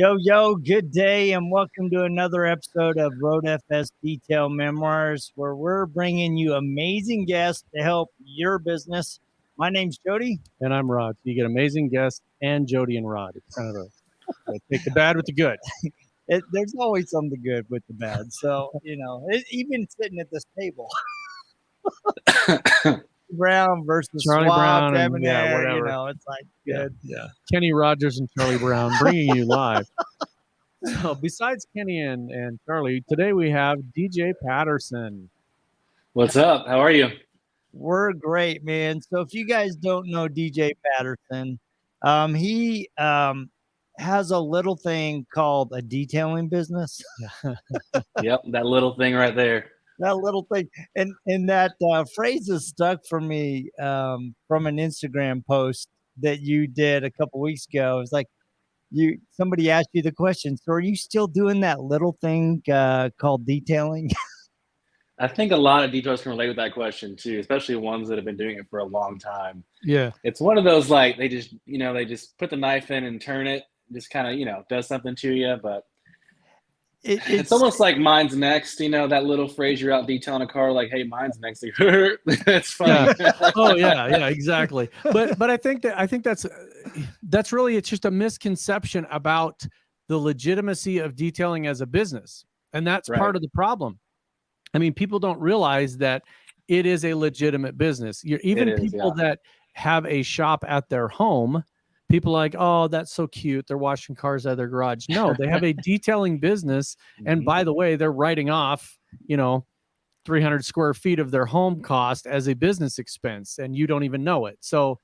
Yo, good day, and welcome to another episode of RoadFS Detail Memoirs, where we're bringing you amazing guests to help your business. My name's Jody. And I'm Rod. So you get amazing guests and Jody and Rod. It's kind of take the bad with the good. There's always something good with the bad. So, even sitting at this table. Brown versus Charlie Swab, Brown, whatever. It's like good. Yeah. Kenny Rogers and Charlie Brown bringing you live. So besides Kenny and Charlie, today we have DJ Patterson. What's up? How are you? We're great, man. So if you guys don't know DJ Patterson, he has a little thing called a detailing business. Yep, that little thing right there. That little thing, and that phrase is stuck for me from an Instagram post that you did a couple weeks ago. It was like somebody asked you the question, so are you still doing that little thing called detailing? I think a lot of detailers can relate with that question too, especially ones that have been doing it for a long time. Yeah, it's one of those like they just put the knife in and turn it, just kind of does something to you, but. It's almost like mine's next, that little phrase you're out detailing a car, like, hey, mine's next. That's funny. Yeah. Oh yeah, exactly. But I think that's really, it's just a misconception about the legitimacy of detailing as a business. And that's right. Part of the problem. I mean, people don't realize that it is a legitimate business. People that have a shop at their home, people are like, oh, that's so cute, they're washing cars out of their garage. No, they have a detailing business. And by the way, they're writing off, 300 square feet of their home cost as a business expense, and you don't even know it. So,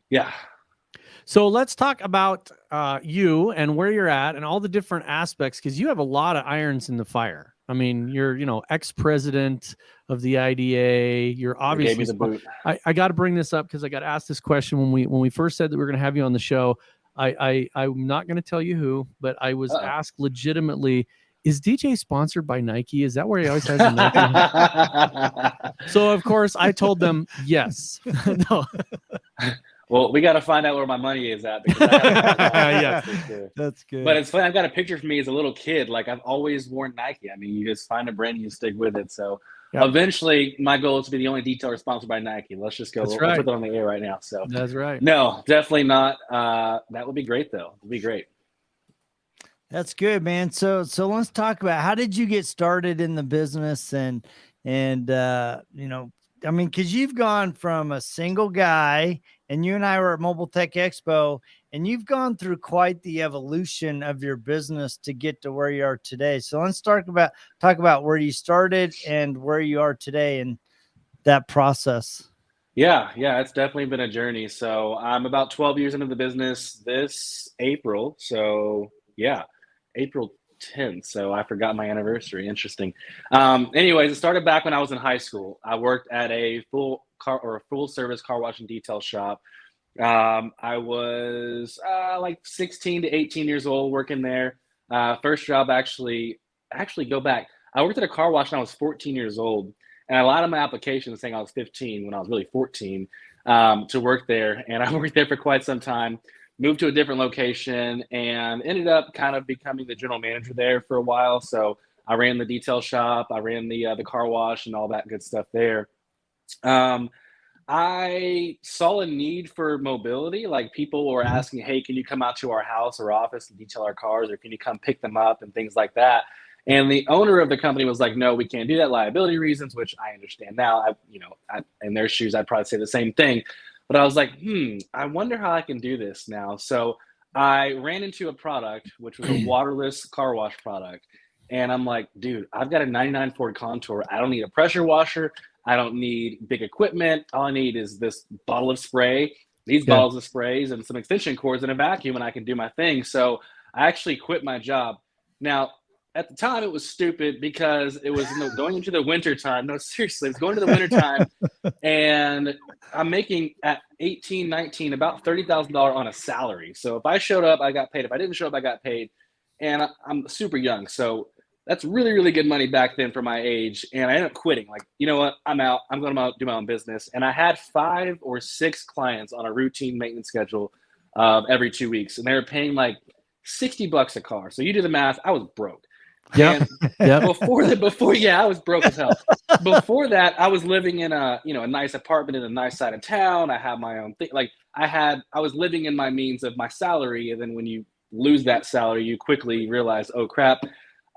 yeah. So let's talk about you and where you're at and all the different aspects, because you have a lot of irons in the fire. I mean, you're, ex-president of the IDA. You're obviously. Gave me the boot. I got to bring this up because I got asked this question when we first said that we were going to have you on the show. I'm not going to tell you who, but I was asked legitimately, is DJ sponsored by Nike? Is that where he always has a Nike? So of course I told them yes. No. Well, we got to find out where my money is at. Because yeah, that's good. But it's funny. I've got a picture of me as a little kid. Like I've always worn Nike. I mean, you just find a brand and you stick with it. So eventually, my goal is to be the only detailer sponsored by Nike. Let's just go. We'll put that on the air right now. So that's right. No, definitely not. That would be great, though. It'd be great. That's good, man. So let's talk about how did you get started in the business and I mean, because you've gone from a single guy, and you and I were at Mobile Tech Expo, and you've gone through quite the evolution of your business to get to where you are today. So let's talk about where you started and where you are today and that process. Yeah, it's definitely been a journey. So I'm about 12 years into the business this April. So yeah, April 10th. So I forgot my anniversary. Interesting. Anyways, it started back when I was in high school. I worked at a full service car wash and detail shop. I was like 16 to 18 years old working there. First job actually go back. I worked at a car wash when I was 14 years old. And a lot of my applications saying I was 15 when I was really 14 to work there. And I worked there for quite some time. Moved to a different location and ended up kind of becoming the general manager there for a while. So I ran the detail shop, I ran the car wash and all that good stuff there. I saw a need for mobility. Like people were asking, hey, can you come out to our house or office and detail our cars, or can you come pick them up and things like that? And the owner of the company was like, no, we can't do that, liability reasons, which I understand now. In their shoes, I'd probably say the same thing. But I was like, I wonder how I can do this now. So I ran into a product, which was a waterless car wash product. And I'm like, dude, I've got a 99 Ford Contour. I don't need a pressure washer. I don't need big equipment. All I need is this bottle of spray, these bottles of sprays, and some extension cords and a vacuum, and I can do my thing. So I actually quit my job. Now, at the time, it was stupid because it was going into the winter time. No, seriously, it's going to the winter time. And I'm making at 18, 19, about $30,000 on a salary. So if I showed up, I got paid. If I didn't show up, I got paid. And I'm super young. So that's really, really good money back then for my age. And I ended up quitting. Like, you know what? I'm out. I'm going to do my own business. And I had 5 or 6 clients on a routine maintenance schedule every 2 weeks, and they were paying like $60 a car. So you do the math. I was broke. Yeah. Yeah. I was broke as hell. Before that, I was living in a nice apartment in a nice side of town. I had my own thing. Like I was living in my means of my salary, and then when you lose that salary, you quickly realize, oh crap,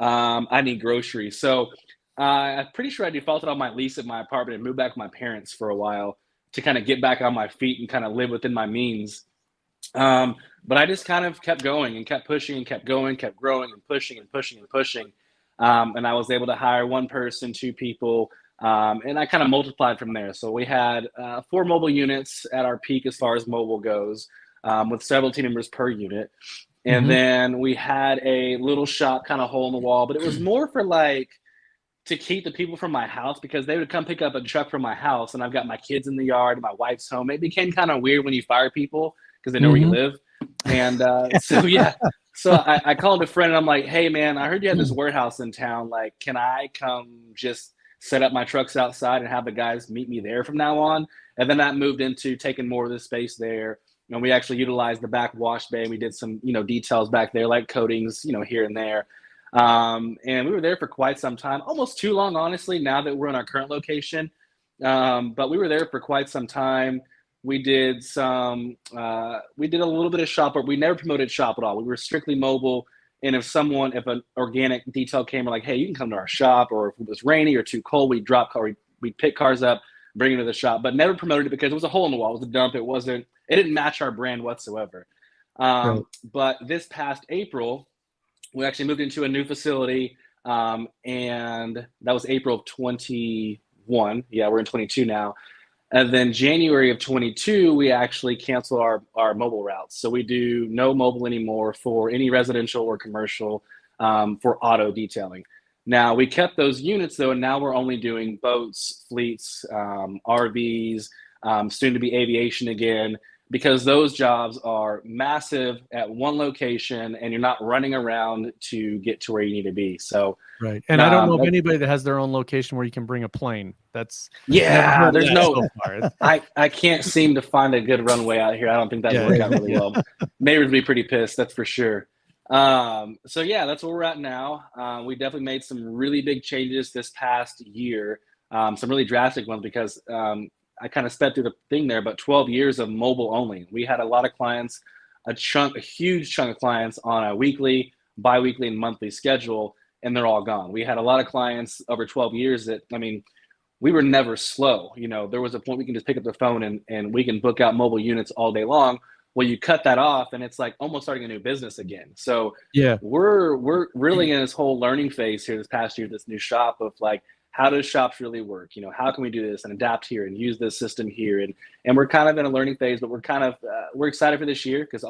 I need groceries. So I'm pretty sure I defaulted on my lease at my apartment and moved back with my parents for a while to kind of get back on my feet and kind of live within my means. But I just kind of kept going and kept pushing and kept going, kept growing and pushing and pushing and pushing. And I was able to hire one person, two people, and I kind of multiplied from there. So we had 4 mobile units at our peak as far as mobile goes, with several team members per unit. And then we had a little shop kind of hole in the wall, but it was more for like to keep the people from my house, because they would come pick up a truck from my house and I've got my kids in the yard and my wife's home. It became kind of weird when you fire people because they know where you live. And so I called a friend and I'm like, hey man, I heard you had this warehouse in town. Like, can I come just set up my trucks outside and have the guys meet me there from now on? And then that moved into taking more of the space there. And we actually utilized the back wash bay, and we did some, details back there, like coatings, here and there. And we were there for quite some time, almost too long, honestly, now that we're in our current location. But we were there for quite some time. We did a little bit of shop work. We never promoted shop at all. We were strictly mobile. And if an organic detail came, we're like, hey, you can come to our shop, or if it was rainy or too cold, we'd pick cars up, bring them to the shop, but never promoted it because it was a hole in the wall. It was a dump. It didn't match our brand whatsoever. But this past April, we actually moved into a new facility, and that was April of 21. Yeah, we're in 22 now. And then January of 22, we actually canceled our mobile routes. So we do no mobile anymore for any residential or commercial, for auto detailing. Now, we kept those units, though, and now we're only doing boats, fleets, RVs, soon to be aviation again, because those jobs are massive at one location and you're not running around to get to where you need to be. So right. And I don't know of anybody that has their own location where you can bring a plane. There's no so I can't seem to find a good runway out here. I don't think that would work out really well. Neighbors would be pretty pissed, that's for sure. So yeah, that's where we're at now. We definitely made some really big changes this past year, some really drastic ones, because I kind of sped through the thing there, but 12 years of mobile only. We had a lot of clients, a huge chunk of clients on a weekly, bi-weekly, and monthly schedule, and they're all gone. We had a lot of clients over 12 years that, we were never slow. There was a point we can just pick up the phone and we can book out mobile units all day long. Well, you cut that off and it's like almost starting a new business again. So yeah, we're really in this whole learning phase here this past year, this new shop of like, how does shops really work? How can we do this and adapt here and use this system here? And we're kind of in a learning phase, but we're excited for this year, because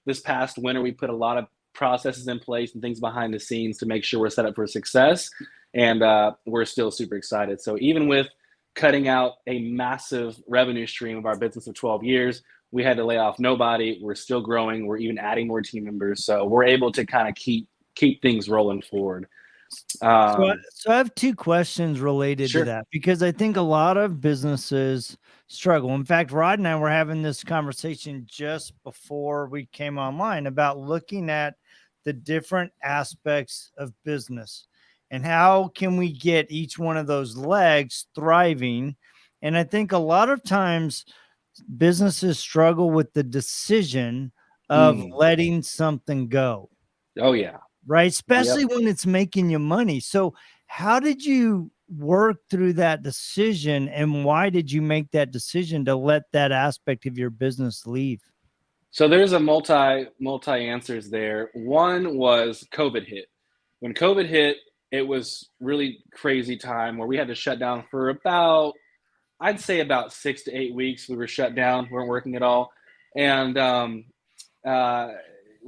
this past winter, we put a lot of processes in place and things behind the scenes to make sure we're set up for success. And we're still super excited. So even with cutting out a massive revenue stream of our business of 12 years, we had to lay off nobody. We're still growing. We're even adding more team members. So we're able to kind of keep things rolling forward. So I have 2 questions related to that, because I think a lot of businesses struggle. In fact, Rod and I were having this conversation just before we came online about looking at the different aspects of business and how can we get each one of those legs thriving. And I think a lot of times businesses struggle with the decision of letting something go. Oh yeah. Right. Especially when it's making you money. So how did you work through that decision, and why did you make that decision to let that aspect of your business leave? So there's a multi answers there. One was COVID hit. When COVID hit, it was really crazy time where we had to shut down for I'd say about 6 to 8 weeks. We were shut down, weren't working at all. And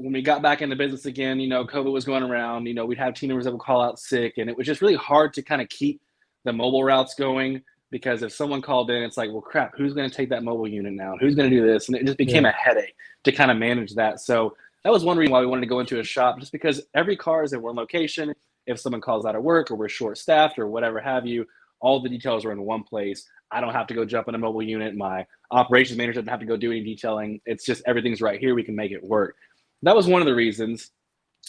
when we got back into business again, COVID was going around, we'd have team members that would call out sick, and it was just really hard to kind of keep the mobile routes going, because if someone called in, it's like, well, crap, who's going to take that mobile unit now? Who's going to do this? And it just became a headache to kind of manage that. So that was one reason why we wanted to go into a shop, just because every car is in one location. If someone calls out of work or we're short staffed or whatever have you, all the details are in one place. I don't have to go jump in a mobile unit. My operations manager doesn't have to go do any detailing. It's just everything's right here. We can make it work. That was one of the reasons.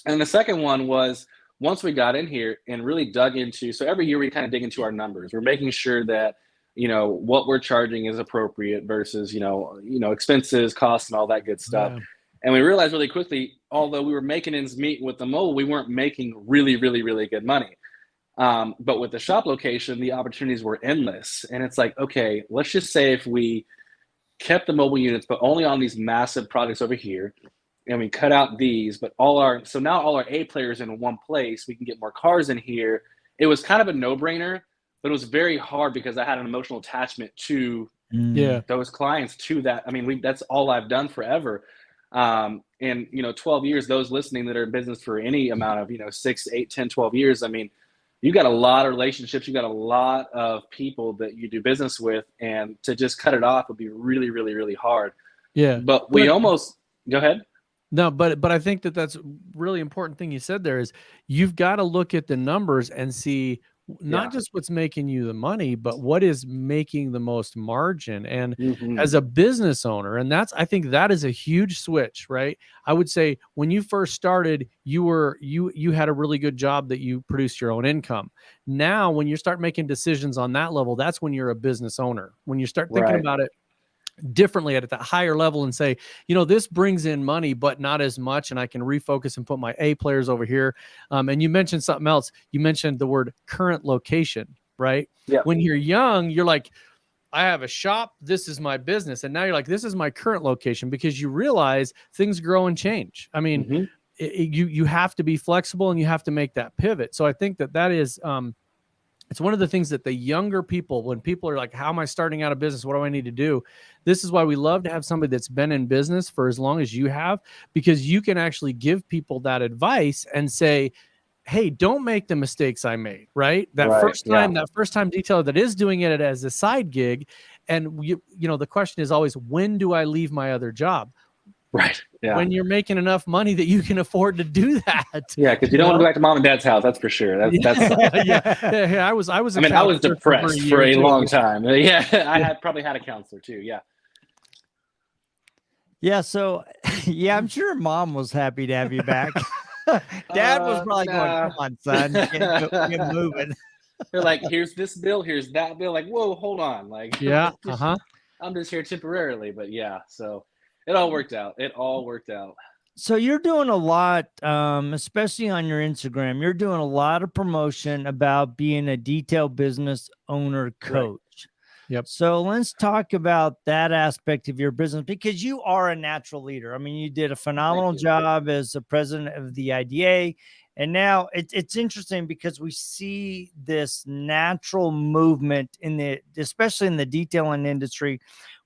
And the second one was once we got in here and really dug into, so every year we kind of dig into our numbers. We're making sure that, what we're charging is appropriate versus, expenses, costs, and all that good stuff. Yeah. And we realized really quickly, although we were making ends meet with the mobile, we weren't making really, really, really good money. But with the shop location, the opportunities were endless. And it's like, okay, let's just say if we kept the mobile units, but only on these massive projects over here, and we cut out these, but so now all our A players in one place, we can get more cars in here. It was kind of a no-brainer, but it was very hard because I had an emotional attachment to those clients, to that. I mean, that's all I've done forever. And 12 years, those listening that are in business for any amount of 6, 8, 10, 12 years, I mean, you got a lot of relationships, you got a lot of people that you do business with, and to just cut it off would be really, really, really hard. But we almost go ahead. No, but I think that's a really important thing you said there is you've got to look at the numbers and see not just what's making you the money, but what is making the most margin. And as a business owner, and I think that is a huge switch, right? I would say when you first started, you had a really good job that you produced your own income. Now, when you start making decisions on that level, that's when you're a business owner. When you start thinking about it differently at that higher level and say, this brings in money, but not as much. And I can refocus and put my A players over here. And you mentioned something else. You mentioned the word current location, right? Yeah. When you're young, you're like, I have a shop. This is my business. And now you're like, this is my current location, because you realize things grow and change. I mean, you have to be flexible and you have to make that pivot. So I think that is, it's one of the things that the younger people, when people are like, how am I starting out a business? What do I need to do? This is why we love to have somebody that's been in business for as long as you have, because you can actually give people that advice and say, hey, don't make the mistakes I made, right? That first time detailer that is doing it as a side gig. And the question is always, when do I leave my other job? Right. Yeah. When you're making enough money that you can afford to do that. Yeah, because you don't want to go back to mom and dad's house. That's for sure. That's yeah. I was. I was depressed for a long time. Yeah, I probably had a counselor too. Yeah. Yeah. So, I'm sure mom was happy to have you back. Dad was probably going, "Come on, son, get moving." They're like, "Here's this bill. Here's that bill." Like, whoa, hold on. Like, I'm just here temporarily, but yeah. So. It all worked out. So you're doing a lot, especially on your Instagram. You're doing a lot of promotion about being a detail business owner coach. Right. Yep. So let's talk about that aspect of your business, because you are a natural leader. I mean, you did a phenomenal job as the president of the IDA. And now it's interesting because we see this natural movement especially in the detailing industry,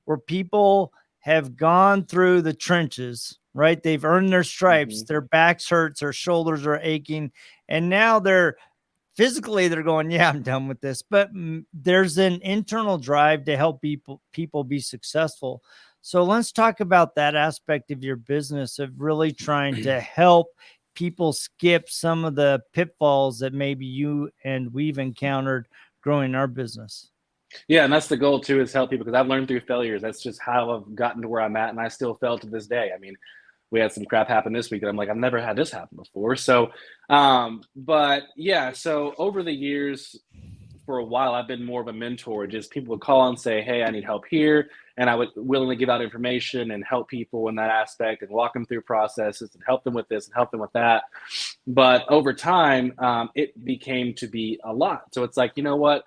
where people have gone through the trenches, right? They've earned their stripes, their backs hurts, their shoulders are aching. And now they're going, yeah, I'm done with this. But there's an internal drive to help people be successful. So let's talk about that aspect of your business, of really trying to help people skip some of the pitfalls that maybe you and we've encountered growing our business. Yeah, and that's the goal too, is help people, because I've learned through failures. That's just how I've gotten to where I'm at, and I still fail to this day. I mean, we had some crap happen this week, and I'm like, I've never had this happen before. So, but yeah, so over the years, for a while, I've been more of a mentor. Just people would call and say, hey, I need help here, and I would willingly give out information and help people in that aspect and walk them through processes and help them with this and help them with that. But over time, it became to be a lot. So it's like, you know what?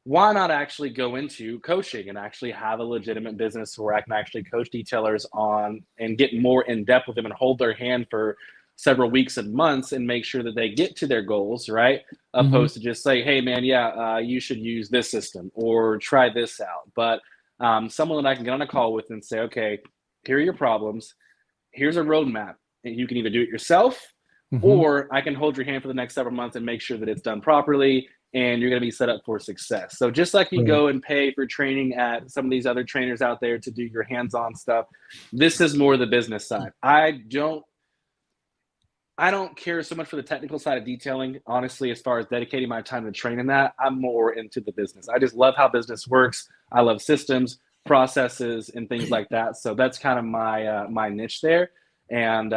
Why not actually go into coaching and actually have a legitimate business where I can actually coach detailers on and get more in depth with them and hold their hand for several weeks and months and make sure that they get to their goals, right? Opposed to just say, hey man, you should use this system or try this out. But someone that I can get on a call with and say, okay, here are your problems. Here's a roadmap. And you can either do it yourself or I can hold your hand for the next several months and make sure that it's done properly and you're going to be set up for success. So just like you go and pay for training at some of these other trainers out there to do your hands-on stuff, this is more the business side. I don't care so much for the technical side of detailing. Honestly, as far as dedicating my time to training that, I'm more into the business. I just love how business works. I love systems, processes, and things like that. So that's kind of my niche there. And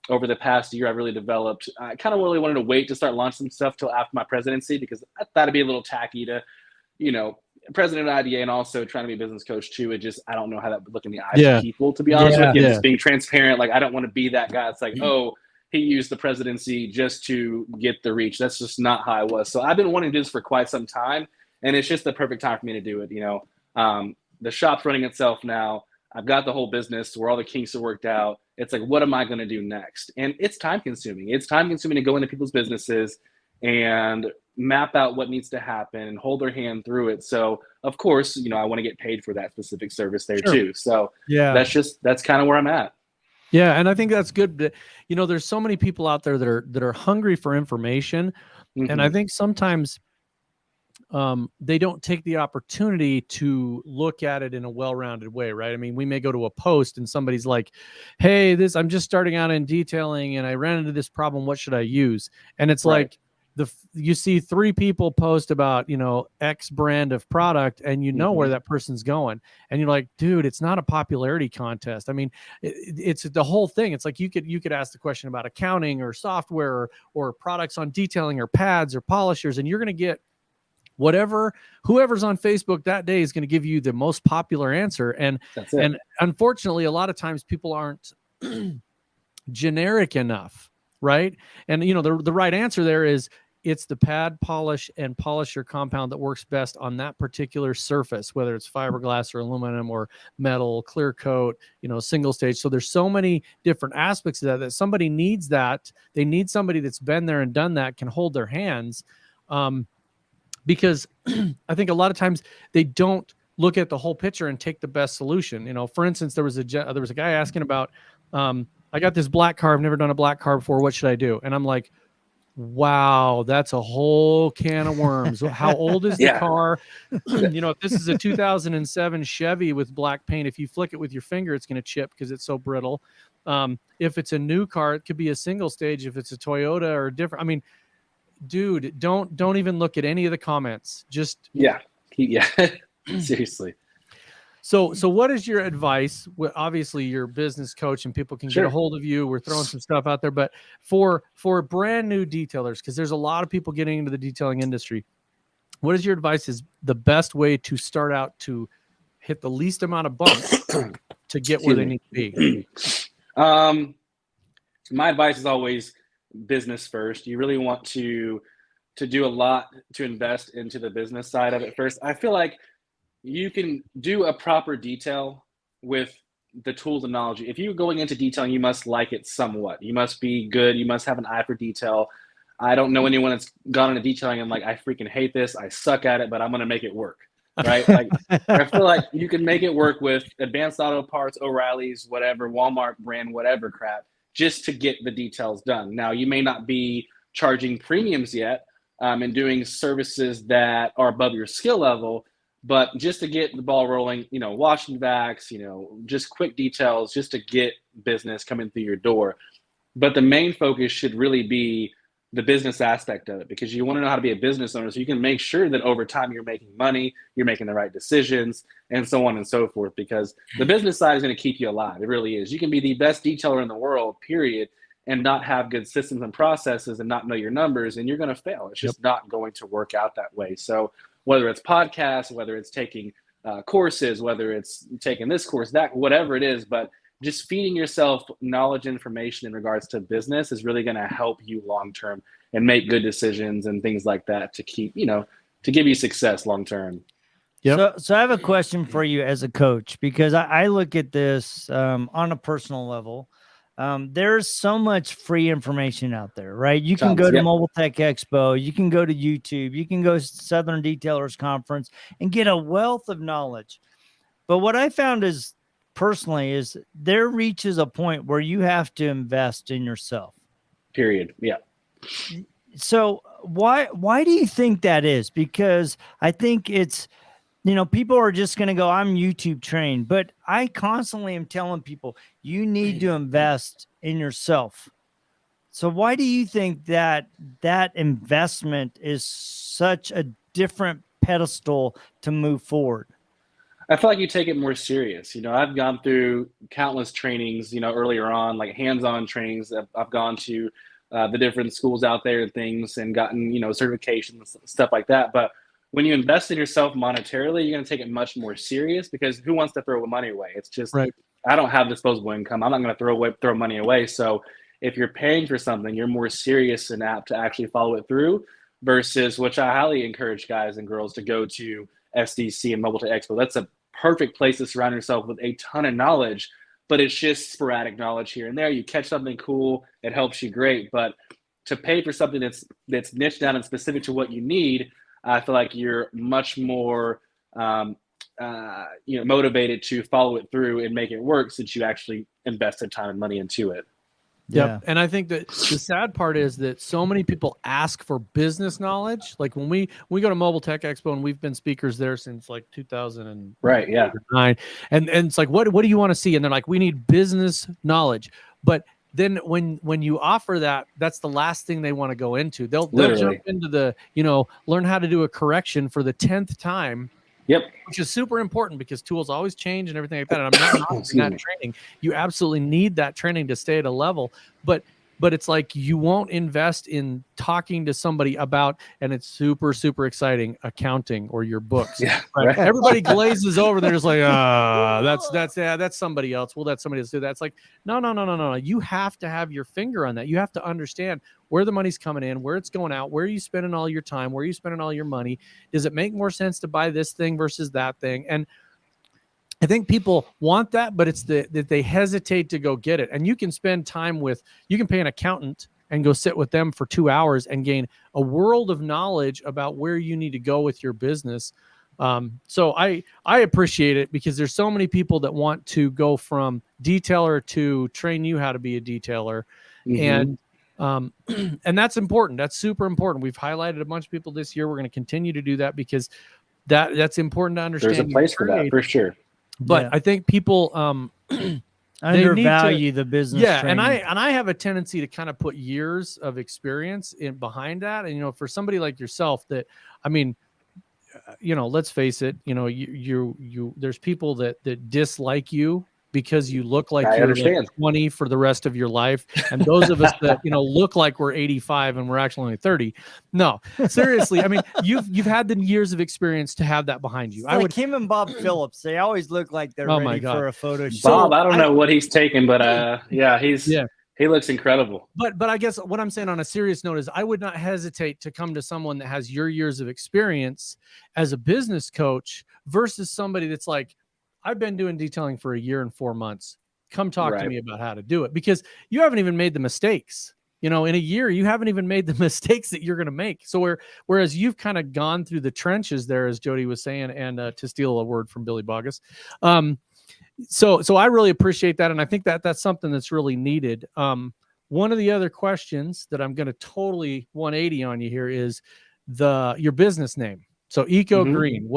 over the past year, I've really developed. I kind of really wanted to wait to start launching some stuff till after my presidency because I thought it'd be a little tacky to, president of IDA and also trying to be a business coach too. It just, I don't know how that would look in the eyes of people, to be honest with you. Just being transparent. Like, I don't want to be that guy. It's like, oh, he used the presidency just to get the reach. That's just not how I was. So I've been wanting to do this for quite some time, and it's just the perfect time for me to do it. The shop's running itself now. I've got the whole business where all the kinks are worked out. It's like, what am I going to do next? And it's time consuming. It's time consuming to go into people's businesses and map out what needs to happen and hold their hand through it. So of course, I want to get paid for that specific service there too. So that's kind of where I'm at. Yeah. And I think that's good. There's so many people out there that are hungry for information. Mm-hmm. And I think sometimes they don't take the opportunity to look at it in a well-rounded way, right? I mean, we may go to a post and somebody's like, hey, I'm just starting out in detailing and I ran into this problem. What should I use? And it's like, you see 3 people post about, X brand of product and where that person's going. And you're like, dude, it's not a popularity contest. I mean, it's the whole thing. It's like you could ask the question about accounting or software or products on detailing or pads or polishers, and you're going to get whoever's on Facebook that day is going to give you the most popular answer. And unfortunately, a lot of times people aren't generic enough. Right. And, the right answer there is it's the pad, polish, and polisher compound that works best on that particular surface, whether it's fiberglass or aluminum or metal, clear coat, single stage. So there's so many different aspects of that somebody needs that. They need somebody that's been there and done that, can hold their hands. Because I think a lot of times they don't look at the whole picture and take the best solution. For instance, there was a guy asking about, I got this black car. I've never done a black car before. What should I do? And I'm like, wow, that's a whole can of worms. How old is the car? If this is a 2007 Chevy with black paint, if you flick it with your finger, it's going to chip because it's so brittle. If it's a new car, it could be a single stage. If it's a Toyota or different, I mean, dude, don't even look at any of the comments. Just seriously. So what is your advice? Obviously, you're a business coach and people can get a hold of you. We're throwing some stuff out there, but for brand new detailers, because there's a lot of people getting into the detailing industry, what is your advice is the best way to start out to hit the least amount of bumps to get where they need to be? My advice is always business first. You really want to do a lot to invest into the business side of it first. I feel like you can do a proper detail with the tools and knowledge. If you're going into detailing, you must like it somewhat. You must be good. You must have an eye for detail. I don't know anyone that's gone into detailing and like, I freaking hate this. I suck at it, but I'm going to make it work. Right? Like, I feel like you can make it work with Advanced Auto Parts, O'Reilly's, whatever, Walmart brand, whatever crap, just to get the details done. Now, you may not be charging premiums yet and doing services that are above your skill level, but just to get the ball rolling, washing vacs, just quick details, just to get business coming through your door. But the main focus should really be the business aspect of it, because you want to know how to be a business owner so you can make sure that over time you're making money, you're making the right decisions, and so on and so forth, because the business side is going to keep you alive. It really is. You can be the best detailer in the world, period, and not have good systems and processes and not know your numbers, and you're going to fail. It's just not going to work out that way. So whether it's podcasts, whether it's taking courses, whether it's taking this course, that, whatever it is, but just feeding yourself knowledge, information in regards to business is really going to help you long-term and make good decisions and things like that to keep, to give you success long-term. Yep. So I have a question for you as a coach, because I look at this on a personal level. There's so much free information out there, right? You can go to Mobile Tech Expo, you can go to YouTube, you can go to Southern Detailers Conference and get a wealth of knowledge. But what I found is personally is there reaches a point where you have to invest in yourself. Period. Yeah. So why do you think that is? Because I think it's, people are just going to go, I'm YouTube trained, but I constantly am telling people you need to invest in yourself. So why do you think that investment is such a different pedestal to move forward? I feel like you take it more serious. I've gone through countless trainings, earlier on, like hands-on trainings. I've gone to the different schools out there and things and gotten, certifications, stuff like that. But when you invest in yourself monetarily, you're going to take it much more serious, because who wants to throw money away? It's just, Right. I don't have disposable income. I'm not going to throw money away. So if you're paying for something, you're more serious and apt to actually follow it through, versus, which I highly encourage guys and girls to go to SDC and Mobile Tech Expo. That's a perfect place to surround yourself with a ton of knowledge, but it's just sporadic knowledge here and there. You catch something cool, it helps you, great. But to pay for something that's niched down and specific to what you need, I feel like you're much more motivated to follow it through and make it work, since you actually invested time and money into it. Yep. Yeah. And I think that the sad part is that so many people ask for business knowledge. Like when we go to Mobile Tech Expo, and we've been speakers there since like 2009. Right. Yeah. And it's like, what do you want to see? And they're like, we need business knowledge. But then when you offer that, that's the last thing they want to go into. They'll jump into the, learn how to do a correction for the 10th time. Yep. Which is super important, because tools always change and everything like that. And I'm not knocking that training. You absolutely need that training to stay at a level. But it's like, you won't invest in talking to somebody about, and it's super, super exciting, accounting or your books. Yeah. Right? Everybody glazes over. They're just like, that's somebody else. We'll let somebody else do that. It's like, no. You have to have your finger on that. You have to understand where the money's coming in, where it's going out, where are you spending all your time, where are you spending all your money? Does it make more sense to buy this thing versus that thing? And I think people want that, but it's that they hesitate to go get it. And you can spend time you can pay an accountant and go sit with them for 2 hours and gain a world of knowledge about where you need to go with your business. So I appreciate it, because there's so many people that want to go from detailer to train you how to be a detailer. Mm-hmm. And that's important. That's super important. We've highlighted a bunch of people this year. We're going to continue to do that, because that's important to understand. There's a place for that, for sure. But I think people undervalue the business. Yeah, training. and I have a tendency to kind of put years of experience in behind that. And for somebody like yourself, that, I mean, let's face it, you there's people that dislike you because you look like you're like 20 for the rest of your life. And those of us that, look like we're 85 and we're actually only 30. No, seriously. I mean, you've had the years of experience to have that behind you. It's like him and Bob Phillips. They always look like they're ready for a photo shoot. Bob, I don't know what he's taken, but he looks incredible. But I guess what I'm saying on a serious note is, I would not hesitate to come to someone that has your years of experience as a business coach versus somebody that's like, I've been doing detailing for 1 year and 4 months. Come talk to me about how to do it, because you haven't even made the mistakes. In a year, you haven't even made the mistakes that you're going to make. So whereas you've kind of gone through the trenches there, as Jody was saying, and to steal a word from Billy Bogus. So I really appreciate that. And I think that that's something that's really needed. One of the other questions that I'm going to totally 180 on you here is your business name. So Eco Green,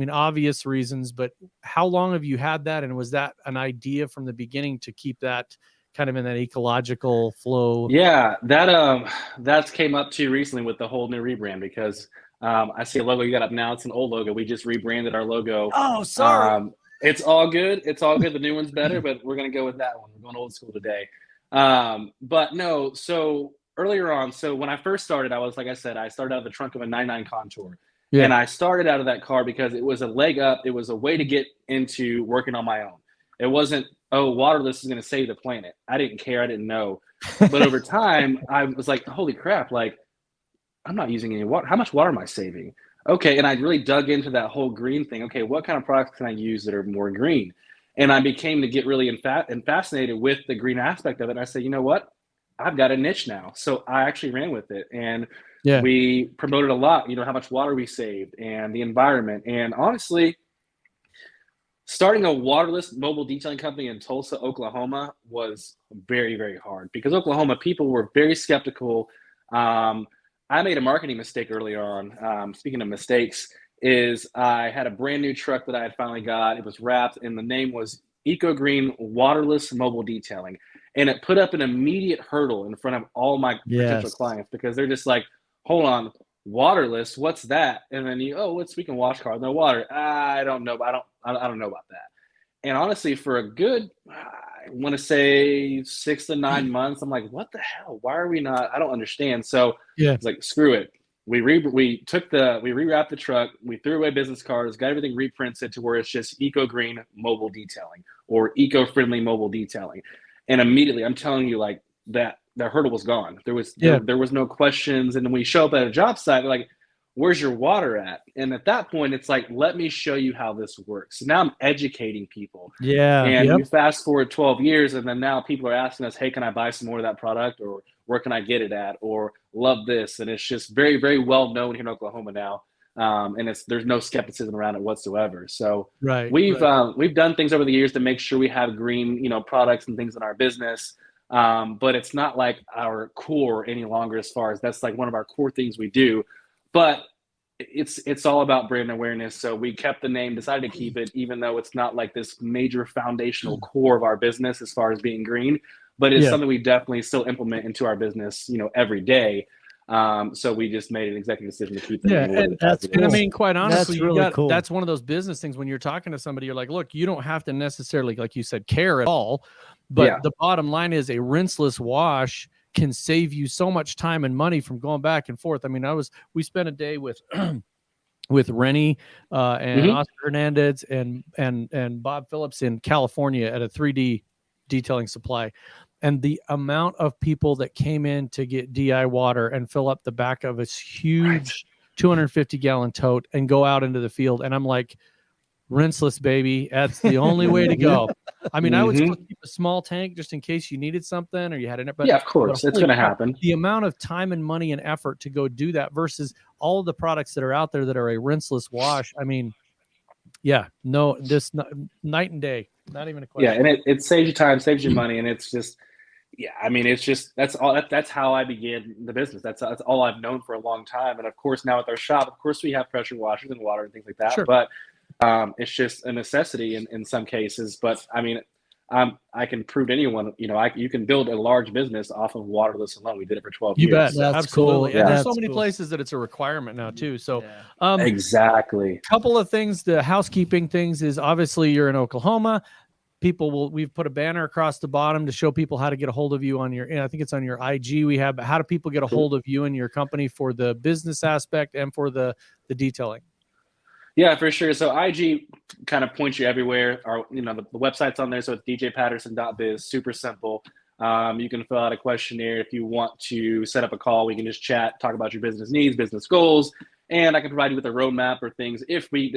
obvious reasons, but how long have you had that? And was that an idea from the beginning to keep that kind of in that ecological flow? Yeah, that's came up too recently with the whole new rebrand, because I see a logo you got up now. It's an old logo. We just rebranded our logo. Oh, sorry. It's all good. It's all good. The new one's better, but we're going to go with that one. We're going old school today. But no, so earlier on, so when I first started, I started out of the trunk of a 99 Contour. Yeah. And I started out of that car because it was a leg up. It was a way to get into working on my own. It wasn't, waterless is going to save the planet. I didn't care. I didn't know. But over time, I was like, holy crap, like, I'm not using any water. How much water am I saving? Okay, and I really dug into that whole green thing. Okay, what kind of products can I use that are more green? And I became to get really fascinated with the green aspect of it. And I said, you know what? I've got a niche now. So I actually ran with it. And we promoted a lot, how much water we saved and the environment. And honestly, starting a waterless mobile detailing company in Tulsa, Oklahoma was very, very hard, because Oklahoma people were very skeptical. I made a marketing mistake early on. Speaking of mistakes, is I had a brand new truck that I had finally got. It was wrapped, and the name was Eco Green Waterless Mobile Detailing. And it put up an immediate hurdle in front of all my potential clients, because they're just like, hold on, waterless, what's that? And then we can wash cars, no water. I don't know. I don't know about that. And honestly, for a good, I want to say 6 to 9 months, I'm like, what the hell? Why are we not? I don't understand. So it's like, screw it. We rewrapped the truck, we threw away business cards, got everything reprinted to where it's just eco-green mobile detailing or eco-friendly mobile detailing. And immediately, I'm telling you, like, that the hurdle was gone. There was no questions. And then we show up at a job site, they're like, where's your water at? And at that point, it's like, let me show you how this works. So now I'm educating people. And you fast forward 12 years, and then now people are asking us, hey, can I buy some more of that product? Or where can I get it at? Or love this. And it's just very, very well known here in Oklahoma now. And there's no skepticism around it whatsoever. So we've done things over the years to make sure we have green, products and things in our business. But it's not like our core any longer, as far as that's like one of our core things we do. But it's all about brand awareness. So we kept the name, decided to keep it, even though it's not like this major foundational core of our business as far as being green. But it's something we definitely still implement into our business, every day. So we just made an executive decision to keep it. And that's cool. And I mean, quite honestly, that's really cool. That's one of those business things when you're talking to somebody, you're like, look, you don't have to necessarily, like you said, care at all. But the bottom line is a rinseless wash can save you so much time and money from going back and forth. I mean, we spent a day with with Rennie and Oscar Hernandez and Bob Phillips in California at a 3D detailing supply. And the amount of people that came in to get DI water and fill up the back of this huge 250-gallon tote and go out into the field. And I'm like, rinseless, baby. That's the only way to go. I mean, I would still keep a small tank just in case you needed something or you had it. But of course, it's going to happen. The amount of time and money and effort to go do that versus all of the products that are out there that are a rinseless wash. I mean, night and day. Not even a question. Yeah, and it saves you time, saves you money, and it's just, I mean, it's just that's how I began the business. That's all I've known for a long time. And of course, now with our shop, of course, we have pressure washers and water and things like that. Sure. But it's just a necessity in some cases. But I mean, I can prove to anyone, you can build a large business off of waterless alone. We did it for 12 years. You bet. That's absolutely. Cool. And there's so many places that it's a requirement now too. So exactly. Couple of things, the housekeeping things is obviously you're in Oklahoma. We've put a banner across the bottom to show people how to get a hold of you on I think it's on your IG we have, but how do people get a hold of you and your company for the business aspect and for the detailing? Yeah, for sure. So IG kind of points you everywhere. The website's on there. So it's djpatterson.biz, super simple. You can fill out a questionnaire. If you want to set up a call, we can just chat, talk about your business needs, business goals, and I can provide you with a roadmap or things if we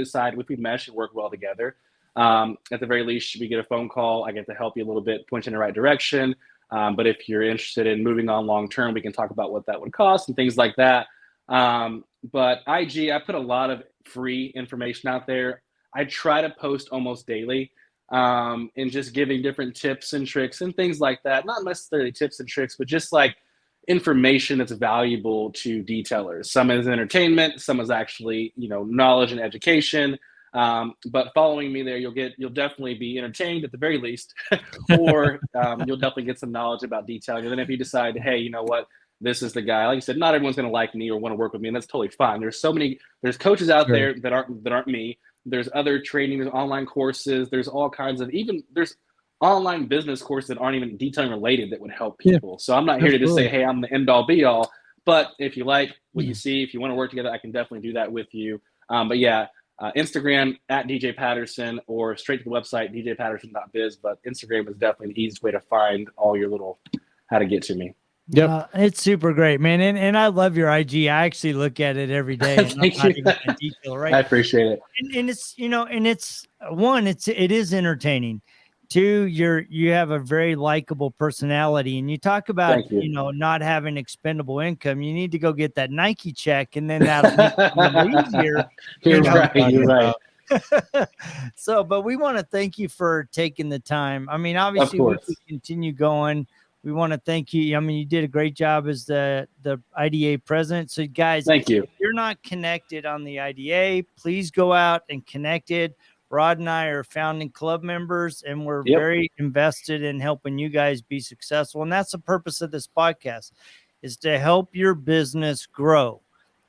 mesh and work well together. At the very least, we get a phone call. I get to help you a little bit, point you in the right direction. But if you're interested in moving on long-term, we can talk about what that would cost and things like that. But IG, I put a lot of free information out there. I try to post almost daily, and just giving different tips and tricks and things like that. Not necessarily tips and tricks, but just like information that's valuable to detailers. Some is entertainment, some is actually, knowledge and education. But following me there, you'll definitely be entertained at the very least, or you'll definitely get some knowledge about detailing. And then if you decide, hey, you know what, this is the guy. Like you said, not everyone's going to like me or want to work with me, and that's totally fine. There's coaches out there that aren't me. There's other training, there's online courses, there's all kinds of there's online business courses that aren't even detailing related that would help people. So I'm not here to just say, hey, I'm the end all be all. But if you like what you see, if you want to work together, I can definitely do that with you. But yeah. Instagram at DJ Patterson or straight to the website, djpatterson.biz. But Instagram is definitely the easiest way to find all your how to get to me. Yep. It's super great, man. And I love your IG. I actually look at it every day. And Thank you. Detail, right? I appreciate it. And it's, it is entertaining. 2, you have a very likable personality, and you talk about, not having expendable income. You need to go get that Nike check, and then that'll make it a little easier. You're right. So, but we want to thank you for taking the time. I mean, obviously we could continue going. We want to thank you. I mean, you did a great job as the IDA president. So guys, thank you. If you're not connected on the IDA, please go out and connect it. Rod and I are founding club members, and we're very invested in helping you guys be successful. And that's the purpose of this podcast, is to help your business grow.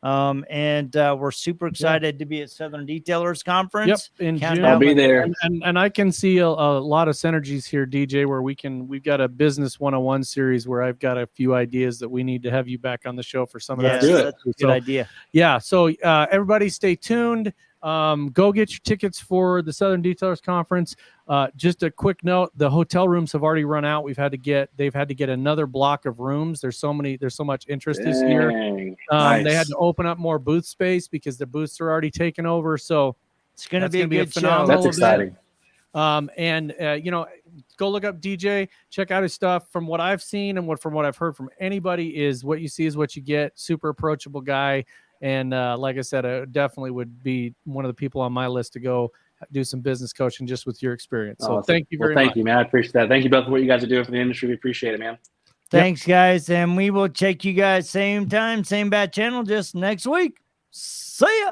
And we're super excited to be at Southern Detailers Conference in June. I'll be there. And I can see a lot of synergies here, DJ, where we've got a business 101 series where I've got a few ideas that we need to have you back on the show for some of that. That's a good idea. Yeah. So everybody stay tuned. Go get your tickets for the Southern Detailers Conference. Just a quick note, the hotel rooms have already run out. They've had to get another block of rooms. There's so much interest this year. Nice. They had to open up more booth space because the booths are already taken over. So it's going to be a good show. That's exciting. Go look up DJ, check out his stuff. From what I've seen and from what I've heard from anybody, is what you see is what you get. Super approachable guy. And like I said, I definitely would be one of the people on my list to go do some business coaching just with your experience. So thank you very much. Thank you, man. I appreciate that. Thank you both for what you guys are doing for the industry. We appreciate it, man. Thanks, guys. And we will check you guys same time, same bad channel, just next week. See ya.